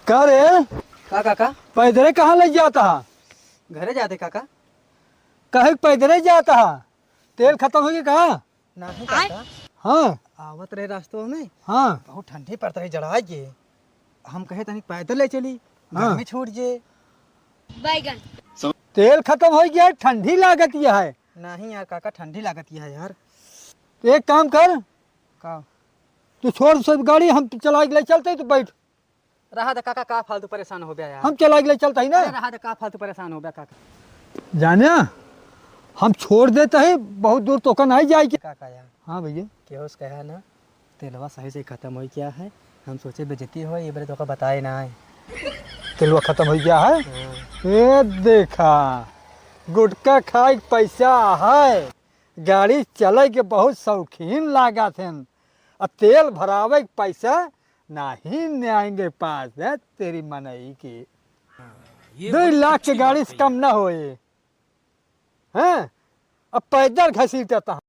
का रे का काका पैदले कहाँ ले जाता है? घरे जाते काका। कहे पैदले जाता है? तेल खत्म हो गया कहा? नहीं काका, हाँ आवत रहे रास्तों में हाँ बहुत ठंडी पड़ता रही जड़ा के। हम कहे तनिक पैदल ले चली, हाँ। घर में छूट जे। बैगन तेल खत्म हो गया, ठंडी लागत यह है। नहीं यार काका, ठंडी लागत है यार। तो एक काम कर, का तू छोड़ सब गाड़ी, हम चला के ले चलते तो बैठ। रहा था काका, का फालतू परेशान हो गया यार। हम चला के ले चलता ही ना। अरे रहा था, का फालतू परेशान हो गया काका। जाने हम छोड़ देते हैं, बहुत दूर तो नहीं जाए। काका यार हाँ भैया, केहोस कहा ना, तेलवा सही से खत्म हो क्या है। हम सोचे बेजती हो, ये बारे तो बताए ना है। तेलवा खत्म हो गया है। हाँ। ये देखा, गुटखा खाए के पैसा है, गाड़ी चले के बहुत शौकीन लागत है, और तेल भरावे के पैसा नहीं आएंगे पास है तेरी मनई की। 2 लाख के गाड़ी से कम ना होए हैं, अब पैदल घसीटता।